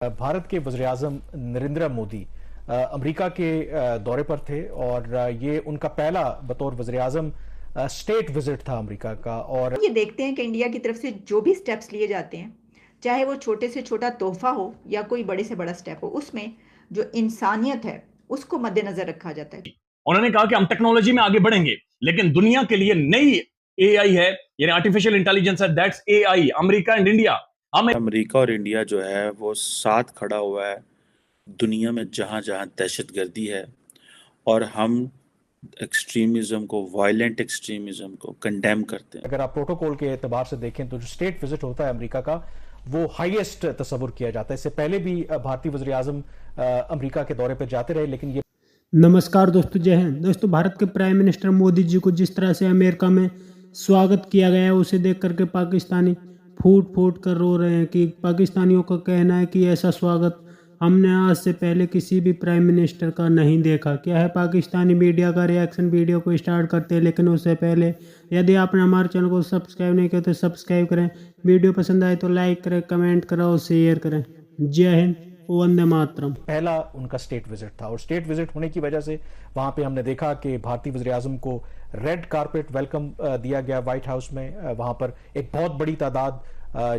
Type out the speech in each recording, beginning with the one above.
भारत के वज़ीर-ए-आज़म नरेंद्र मोदी अमेरिका के दौरे पर थे और ये उनका पहला बतौर वज़ीर-ए-आज़म स्टेट विजिट था अमेरिका का। और ये देखते हैं कि इंडिया की तरफ से जो भी स्टेप्स लिए जाते हैं, चाहे वो छोटे से छोटा तोहफा हो या कोई बड़े से बड़ा स्टेप हो, उसमें जो इंसानियत है उसको मद्देनजर रखा जाता है। उन्होंने कहा कि हम टेक्नोलॉजी में आगे बढ़ेंगे, लेकिन दुनिया के लिए नई एआई है, यानी आर्टिफिशियल इंटेलिजेंस है, that's AI. America and India, America और इंडिया जो है वो साथ खड़ा हुआ है दुनिया में जहाँ जहाँ दहशतगर्दी है, और हम एक्सट्रीमिज्म को, वायलेंट एक्सट्रीमिज्म को कंडेम करते हैं। अगर आप प्रोटोकॉल के एतबार से देखें तो जो स्टेट विजिट होता है अमेरिका का, वो हाईएस्ट तस्वुर किया जाता है। इससे पहले भी भारतीय वज़ीर-ए-आज़म अमेरिका के दौरे पर जाते रहे, लेकिन ये नमस्कार दोस्तों, जय हिंद। दोस्तों, भारत के प्राइम मिनिस्टर मोदी जी को जिस तरह से अमेरिका में स्वागत किया गया है, उसे देख करके पाकिस्तानी फूट फूट कर रो रहे हैं कि पाकिस्तानियों का कहना है कि ऐसा स्वागत हमने आज से पहले किसी भी प्राइम मिनिस्टर का नहीं देखा। क्या है पाकिस्तानी मीडिया का रिएक्शन वीडियो को स्टार्ट करते हैं, लेकिन उससे पहले यदि आपने हमारे चैनल को सब्सक्राइब नहीं किया तो सब्सक्राइब करें, वीडियो पसंद आए तो लाइक करें, कमेंट करें और शेयर करें। जय हिंद, वंदे मातरम। पहला उनका स्टेट विजिट था और स्टेट विजिट होने की वजह से वहां पे हमने देखा कि भारतीय वज़ीर-ए-आज़म को रेड कारपेट वेलकम दिया गया व्हाइट हाउस में। वहां पर एक बहुत बड़ी तादाद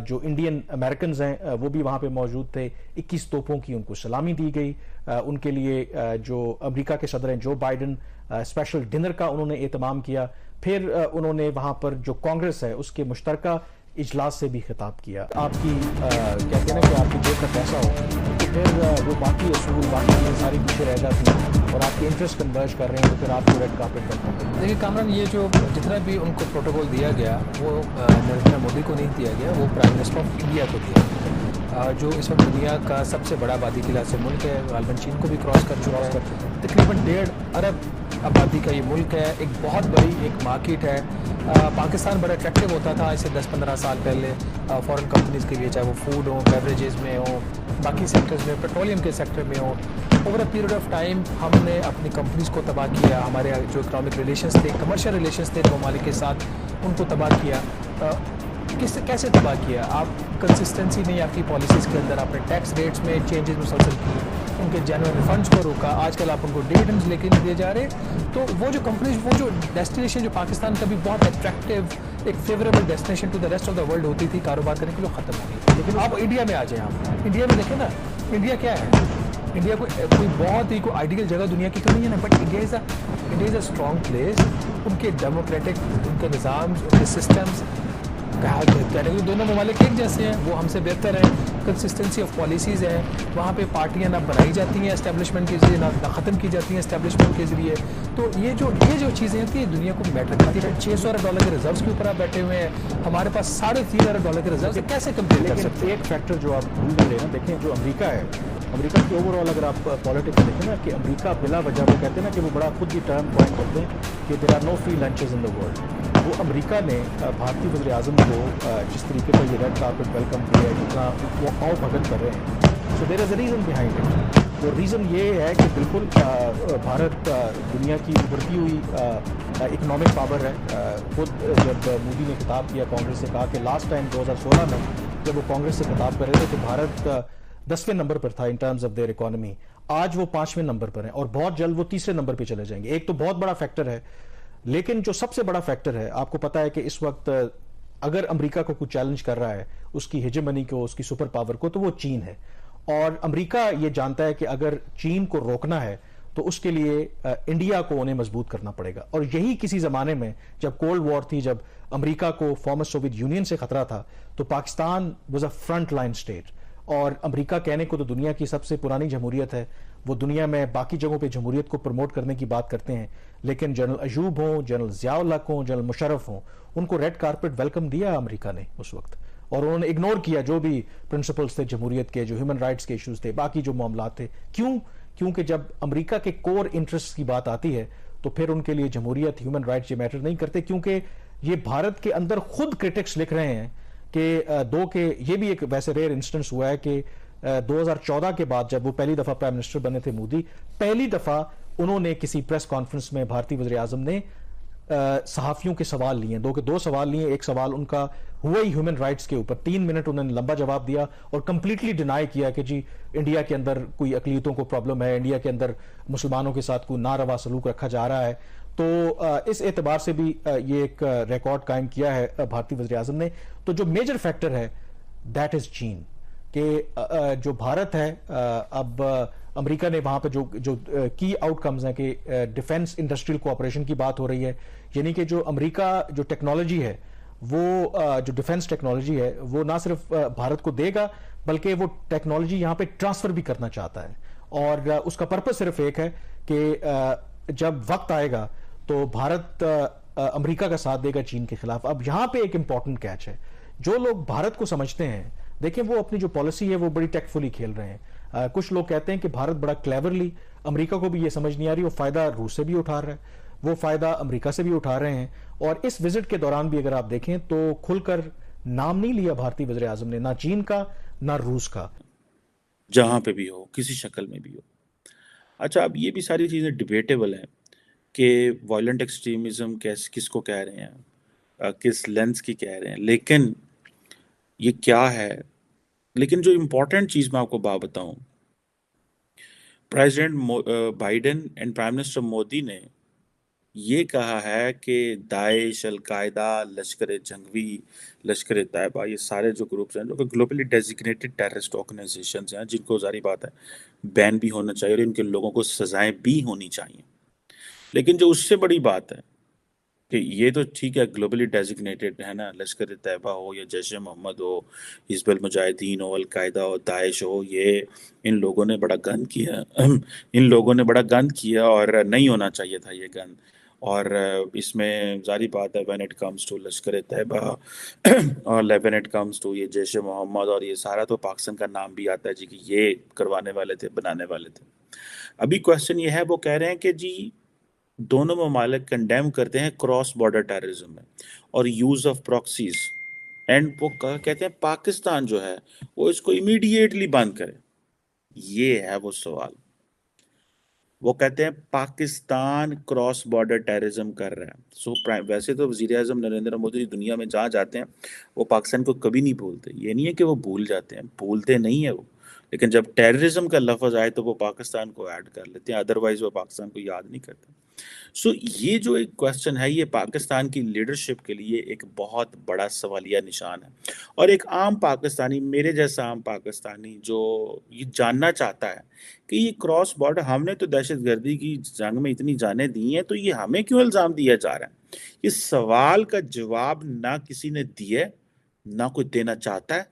जो इंडियन अमेरिकन हैं वो भी वहां पे मौजूद थे। 21 तोपों की उनको सलामी दी गई। उनके लिए जो अमेरिका के सदर हैं जो बाइडन, स्पेशल डिनर का उन्होंने एहतमाम किया। फिर उन्होंने वहां पर जो कांग्रेस है उसके मुश्तरका इजलास से भी खिताब किया। आपकी कहते हैं ना कि आपकी जेब का पैसा हो तो फिर वो बाकी असूल, बाकी चीज़ें सारी पीछे रह जाती हैं और आपके इंटरेस्ट कन्वर्ज कर रहे हैं, तो फिर आपको रेड कार्पेट वेलकम करते हैं। देखिए कामरान, ये जो जितना भी उनको प्रोटोकॉल दिया गया वो नरेंद्र मोदी को नहीं दिया गया, वो प्राइम मिनिस्टर ऑफ इंडिया को दिया गया, जो इस वक्त दुनिया का सबसे बड़ा आबादी के लिहाज से मुल्क है। गालबन चीन को भी क्रॉस कर चुका है। तकरीबन 1.5 अरब आबादी का ये मुल्क है, एक बहुत बड़ी एक मार्केट है। पाकिस्तान बड़ा अट्रैक्टिव होता था इससे 10-15 साल पहले फॉरेन कंपनीज़ के लिए, चाहे वो फूड हो, बेवरेजेस में हो, बाकी सेक्टर्स में, पेट्रोलियम के सेक्टर में हो। Over a period of time हमने अपनी कंपनीज़ को तबाह किया, हमारे जो इकोनॉमिक रिलेशंस थे, कमर्शियल रिलेशंस थे ममालिक के साथ, उनको तबाह किया। कैसे तबाह किया? आप कंसिस्टेंसी नहीं आपकी पॉलिसीज़ के अंदर, आपने टैक्स रेट्स में चेंजेस मुसलसल किए, उनके जेन्युइन रिफंड्स को रोका, आजकल आप उनको डिविडेंड्स लेके नहीं दिए जा रहे। तो वो जो कंपनीज, वो जो डेस्टिनेशन जो पाकिस्तान का भी बहुत अट्रैक्टिव, एक favourable destination to the rest of the world होती थी कारोबार करने के लिए, ख़त्म हो गई। लेकिन आप इंडिया में आ जाएँ, आप इंडिया में देखें ना, इंडिया क्या है? इंडिया कोई बहुत ही कोई आइडियल जगह दुनिया की तो नहीं है ना, but India is a strong place. उनके डेमोक्रेटिक, उनके निज़ाम, उनके सिस्टम्स कैटेगरी दोनों ममालिक एक जैसे हैं, वो हमसे बेहतर है। कंसिस्टेंसी ऑफ पॉलिसीज़ है, वहाँ पे पार्टियाँ ना बनाई जाती हैं एस्टेब्लिशमेंट के ज़रिए, ना ख़त्म की जाती हैं एस्टेब्लिशमेंट के ज़रिए। तो ये जो चीज़ें होती हैं दुनिया को मैटर करती है। $600 अरब के रिजर्व्स के ऊपर आप बैठे हुए हैं, हमारे पास $3.5 अरब के रिजर्व, कैसे कंपेयर कर सकते हैं? एक फैक्टर जो आप भूल गए ना, देखें जो अमेरिका है, अमेरिका की ओवरऑल अगर आप पॉलिटिक्स में देखें ना कि अमेरिका बिला वजह, वो कहते हैं ना कि वो बड़ा खुद ही टर्म पॉइंट करते हैं कि there are no free lunches in the world. वो अमेरिका ने भारतीय वज़ीर-ए-आज़म को जिस तरीके पर ये रेड कार्पेट वेलकम किया है, जितना वो आओ भगत कर रहे हैं, so there is a reason behind it. वो रीज़न ये है कि बिल्कुल भारत दुनिया की उभरती हुई इकोनॉमिक पावर है। खुद जब मोदी ने खिताब किया कांग्रेस से, कहा कि लास्ट टाइम 2016 में जब वो कांग्रेस से खिताब कर रहे थे तो भारत 10वें नंबर पर था in terms of their economy. आज वो 5वें नंबर पर है और बहुत जल्द वो 3रे नंबर पर चले जाएंगे। एक तो बहुत बड़ा फैक्टर है, लेकिन जो सबसे बड़ा फैक्टर है, आपको पता है कि इस वक्त अगर अमेरिका को कुछ चैलेंज कर रहा है उसकी हेजेमनी को, उसकी सुपर पावर को, तो वो चीन है। और अमेरिका ये जानता है कि अगर चीन को रोकना है तो उसके लिए इंडिया को उन्हें मजबूत करना पड़ेगा। और यही किसी जमाने में जब कोल्ड वॉर थी, जब अमेरिका को फॉर्मर सोवियत यूनियन से खतरा था, तो Pakistan was a front line state. और अमेरिका कहने को तो दुनिया की सबसे पुरानी जमहूरियत है, वो दुनिया में बाकी जगहों पे जमहूरियत को प्रमोट करने की बात करते हैं, लेकिन जनरल अयूब हों, जनरल ज़िया-उल हक हों, जनरल मुशर्रफ हों, उनको रेड कार्पेट वेलकम दिया अमेरिका ने उस वक्त, और उन्होंने इग्नोर किया जो भी प्रिंसिपल्स थे जमहूरियत के, जो ह्यूमन राइट्स के इश्यूज थे, बाकी जो मामलात थे। क्यों? क्योंकि जब अमेरिका के कोर इंटरेस्ट की बात आती है तो फिर उनके लिए जमहूरियत, ह्यूमन राइट्स ये मैटर नहीं करते, क्योंकि ये भारत के अंदर खुद क्रिटिक्स लिख रहे हैं कि ये भी एक वैसे रेयर इंस्टेंस हुआ है कि 2014 के बाद जब वो पहली दफा प्राइम मिनिस्टर बने थे मोदी, पहली दफा उन्होंने किसी प्रेस कॉन्फ्रेंस में भारतीय वज़ीर-ए-आज़म ने सहाफ़ियों के सवाल लिए, दो सवाल लिए। एक सवाल उनका हुआ ही ह्यूमन राइट्स के ऊपर, 3 मिनट उन्होंने लंबा जवाब दिया और कंप्लीटली डिनाई किया कि जी इंडिया के अंदर कोई अक़लियतों को प्रॉब्लम है, इंडिया के अंदर मुसलमानों के साथ कोई नारवा सलूक रखा जा रहा है। तो इस एतबार से भी ये एक रिकॉर्ड कायम किया है भारतीय वज़ीर आज़म ने। तो जो मेजर फैक्टर है दैट इज़ चीन, कि जो भारत है, अब अमेरिका ने वहाँ पे जो की आउटकम्स हैं कि डिफेंस इंडस्ट्रियल कोऑपरेशन की बात हो रही है, यानी कि जो अमेरिका जो टेक्नोलॉजी है वो जो डिफेंस टेक्नोलॉजी है वो ना सिर्फ भारत को देगा बल्कि वो टेक्नोलॉजी यहाँ पे ट्रांसफर भी करना चाहता है। और उसका पर्पस सिर्फ एक है कि जब वक्त आएगा तो भारत अमेरिका का साथ देगा चीन के खिलाफ। अब यहाँ पे एक इंपॉर्टेंट कैच है, जो लोग भारत को समझते हैं, देखें वो अपनी जो पॉलिसी है वो बड़ी टेक्टफुली खेल रहे हैं। कुछ लोग कहते हैं कि भारत बड़ा क्लेवरली, अमेरिका को भी ये समझ नहीं आ रही, वो फायदा रूस से भी उठा रहा है, वो फायदा अमेरिका से भी उठा रहे हैं। और इस विजिट के दौरान भी अगर आप देखें तो खुलकर नाम नहीं लिया भारतीय वज़ीर आज़म ने, ना चीन का ना रूस का, जहां पे भी हो, किसी शक्ल में भी हो। अच्छा, अब ये भी सारी चीजें डिबेटेबल हैं कि वायलेंट एक्सट्रीमिज्म किसको कह रहे हैं, किस लेंस की कह रहे हैं, लेकिन ये क्या है। लेकिन जो इम्पोर्टेंट चीज मैं आपको बात बताऊं, president Biden and prime minister Modi ने ये कहा है कि दाइश, अलकायदा, लश्कर जंगवी, लश्कर तैयबा, ये सारे जो ग्रुप्स हैं जो कि ग्लोबली डेजिग्नेटेड टेररिस्ट ऑर्गेनाइजेशंस हैं, जिनको जारी बात है बैन भी होना चाहिए और इनके लोगों को सजाएं भी होनी चाहिए। लेकिन जो उससे बड़ी बात है कि ये तो ठीक है, ग्लोबली डेजिग्नेटेड है ना, लश्कर तैयबा हो या जैश मोहम्मद हो, हिजबुल मुजाहिदीन हो, अलकायदा हो, दाइश हो, ये इन लोगों ने बड़ा गंद किया इन लोगों ने बड़ा गंद किया और नहीं होना चाहिए था ये गंद। और इसमें जारी बात है व्हेन इट कम्स टू लश्कर तैयबा और व्हेन इट कम्स टू ये जैश मोहम्मद और ये सारा, तो पाकिस्तान का नाम भी आता है जी कि ये करवाने वाले थे, बनाने वाले थे। अभी क्वेश्चन ये है, वो कह रहे हैं कि जी दोनों ममालिक कंडेम करते हैं क्रॉस बॉर्डर टेररिज्म में और यूज ऑफ प्रॉक्सीज, एंड वो कहते हैं पाकिस्तान जो है वो इसको इमीडिएटली बंद करे। ये है वो सवाल। वो कहते हैं पाकिस्तान क्रॉस बॉर्डर टेररिज्म कर रहा है। सो वैसे तो वज़ीर आज़म नरेंद्र मोदी दुनिया में जहाँ जाते हैं वो पाकिस्तान को कभी नहीं भूलते। ये नहीं है कि वो भूल जाते हैं, भूलते नहीं है वो, लेकिन जब टेररिज्म का लफ्ज़ आए तो वो पाकिस्तान को ऐड कर लेते हैं, अदरवाइज वो पाकिस्तान को याद नहीं करते। सो ये जो एक क्वेश्चन है, ये पाकिस्तान की लीडरशिप के लिए एक बहुत बड़ा सवालिया निशान है। और एक आम पाकिस्तानी, मेरे जैसा आम पाकिस्तानी, जो ये जानना चाहता है कि ये क्रॉस बॉर्डर, हमने तो दहशतगर्दी की जंग में इतनी जानें दी हैं, तो ये हमें क्यों इल्ज़ाम दिया जा रहा है? इस सवाल का जवाब ना किसी ने दिया, ना कोई देना चाहता है,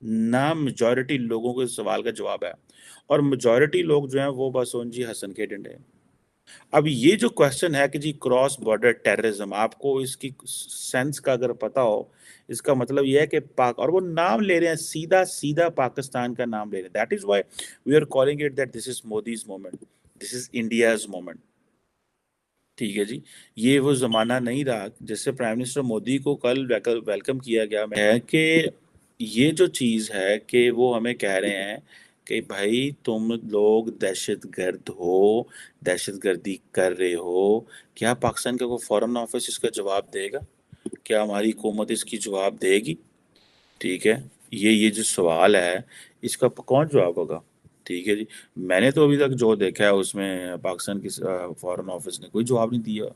ना मेजॉरिटी लोगों को इस सवाल का जवाब है। और मेजॉरिटी लोग जो हैं वो बस जी हसन के डंडे। अब ये जो क्वेश्चन है कि जी क्रॉस बॉर्डर टेररिज्म, आपको इसकी सेंस का अगर पता हो, इसका मतलब ये है कि पाक, और वो नाम ले रहे हैं, सीधा सीधा पाकिस्तान का नाम ले रहे हैं। That is why we are calling it that this is Modi's moment, this is India's moment. ठीक है जी, ये वो जमाना नहीं रहा। जैसे प्राइम मिनिस्टर मोदी को कल वेलकम किया गया है कि ये जो चीज़ है कि वो हमें कह रहे हैं कि भाई तुम लोग दहशतगर्द हो, दहशतगर्दी कर रहे हो। क्या पाकिस्तान का कोई फॉरेन ऑफिस इसका जवाब देगा? क्या हमारी हुकूमत इसकी जवाब देगी? ठीक है, ये जो सवाल है इसका कौन जवाब होगा? ठीक है जी, मैंने तो अभी तक जो देखा है उसमें पाकिस्तान की फॉरेन ऑफिस ने कोई जवाब नहीं दिया।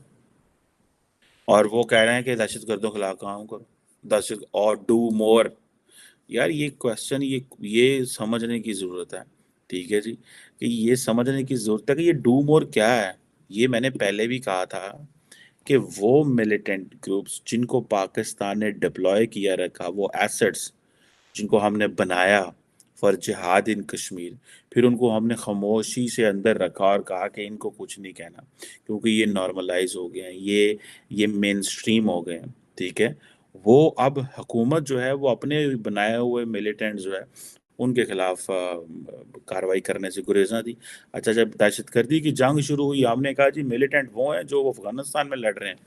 और वो कह रहे हैं कि दहशतगर्दों के खिलाफ काम करो, दहशत और डू मोर। यार ये क्वेश्चन, ये समझने की ज़रूरत है, ठीक है जी, कि ये समझने की ज़रूरत है कि ये डू मोर क्या है। ये मैंने पहले भी कहा था कि वो मिलिटेंट ग्रुप्स जिनको पाकिस्तान ने डिप्लॉय किया रखा, वो एसेट्स जिनको हमने बनाया फॉर जिहाद इन कश्मीर, फिर उनको हमने खामोशी से अंदर रखा और कहा कि इनको कुछ नहीं कहना क्योंकि ये नॉर्मलाइज हो गए हैं, ये मेन स्ट्रीम हो गए हैं। ठीक है, वो अब हुकूमत जो है वो अपने बनाए हुए मिलिटेंट जो है उनके खिलाफ कार्रवाई करने से गुरेजा थी। अच्छा, जब दहशतगर्दी की जंग शुरू हुई, हमने कहा जी मिलिटेंट वो हैं जो अफगानिस्तान में लड़ रहे हैं,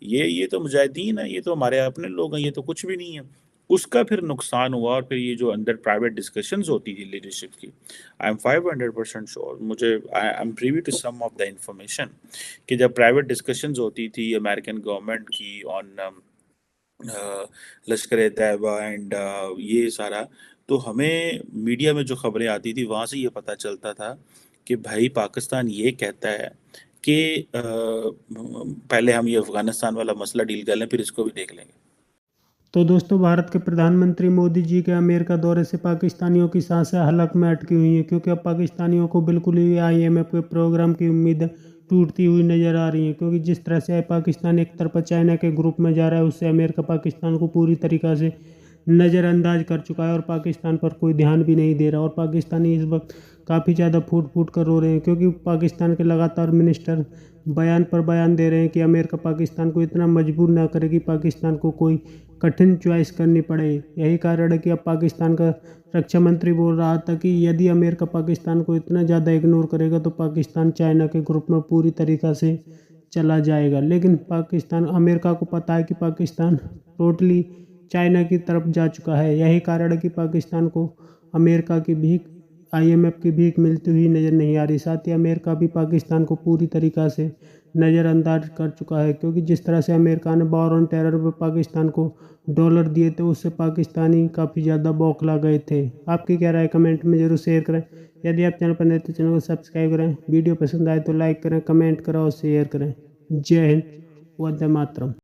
ये तो मुजाहिदीन है, ये तो हमारे अपने लोग हैं, ये तो कुछ भी नहीं है। उसका फिर नुकसान हुआ और फिर ये जो अंदर प्राइवेट डिस्कशंस होती थी लीडरशिप की, आई एम 500% श्योर, मुझे I am privy to some of the information कि जब प्राइवेट डिस्कशंस होती थी अमेरिकन गवर्नमेंट की ऑन लश्कर तैयबा एंड ये सारा, तो हमें मीडिया में जो खबरें आती थी वहाँ से ये पता चलता था कि भाई पाकिस्तान ये कहता है कि पहले हम ये अफ़गानिस्तान वाला मसला डील कर लें, फिर इसको भी देख लेंगे। तो दोस्तों, भारत के प्रधानमंत्री मोदी जी के अमेरिका दौरे से पाकिस्तानियों की सांसें हलक में अटकी हुई हैं, क्योंकि अब पाकिस्तानियों को बिल्कुल ही IMF के प्रोग्राम की उम्मीद टूटती हुई नज़र आ रही है। क्योंकि जिस तरह से पाकिस्तान एक तरफा चाइना के ग्रुप में जा रहा है, उससे अमेरिका पाकिस्तान को पूरी तरीक़ा से नज़रअंदाज कर चुका है और पाकिस्तान पर कोई ध्यान भी नहीं दे रहा। और पाकिस्तानी इस वक्त काफ़ी ज़्यादा फूट फूट कर रो रहे हैं, क्योंकि पाकिस्तान के लगातार मिनिस्टर बयान पर बयान दे रहे हैं कि अमेरिका पाकिस्तान को इतना मजबूर ना करे कि पाकिस्तान को कोई कठिन चॉइस करनी पड़े। यही कारण है कि अब पाकिस्तान का रक्षा मंत्री बोल रहा था कि यदि अमेरिका पाकिस्तान को इतना ज़्यादा इग्नोर करेगा तो पाकिस्तान चाइना के ग्रुप में पूरी तरीक़ा से चला जाएगा। लेकिन अमेरिका को पता है कि पाकिस्तान टोटली चाइना की तरफ जा चुका है। यही कारण है कि पाकिस्तान को अमेरिका की भीख, IMF की भीख मिलती हुई नज़र नहीं आ रही। साथ ही अमेरिका भी पाकिस्तान को पूरी तरीक़ा से नज़रअंदाज कर चुका है, क्योंकि जिस तरह से अमेरिका ने वॉर ऑन टेरर पर पाकिस्तान को डॉलर दिए थे, उससे पाकिस्तानी काफ़ी ज़्यादा बौखला गए थे। आपकी क्या राय कमेंट में ज़रूर शेयर करें। यदि आप चैनल पर नए तो चैनल को सब्सक्राइब करें, वीडियो पसंद आए तो लाइक करें, कमेंट करें और शेयर करें। जय हिंद, वंदे मातरम।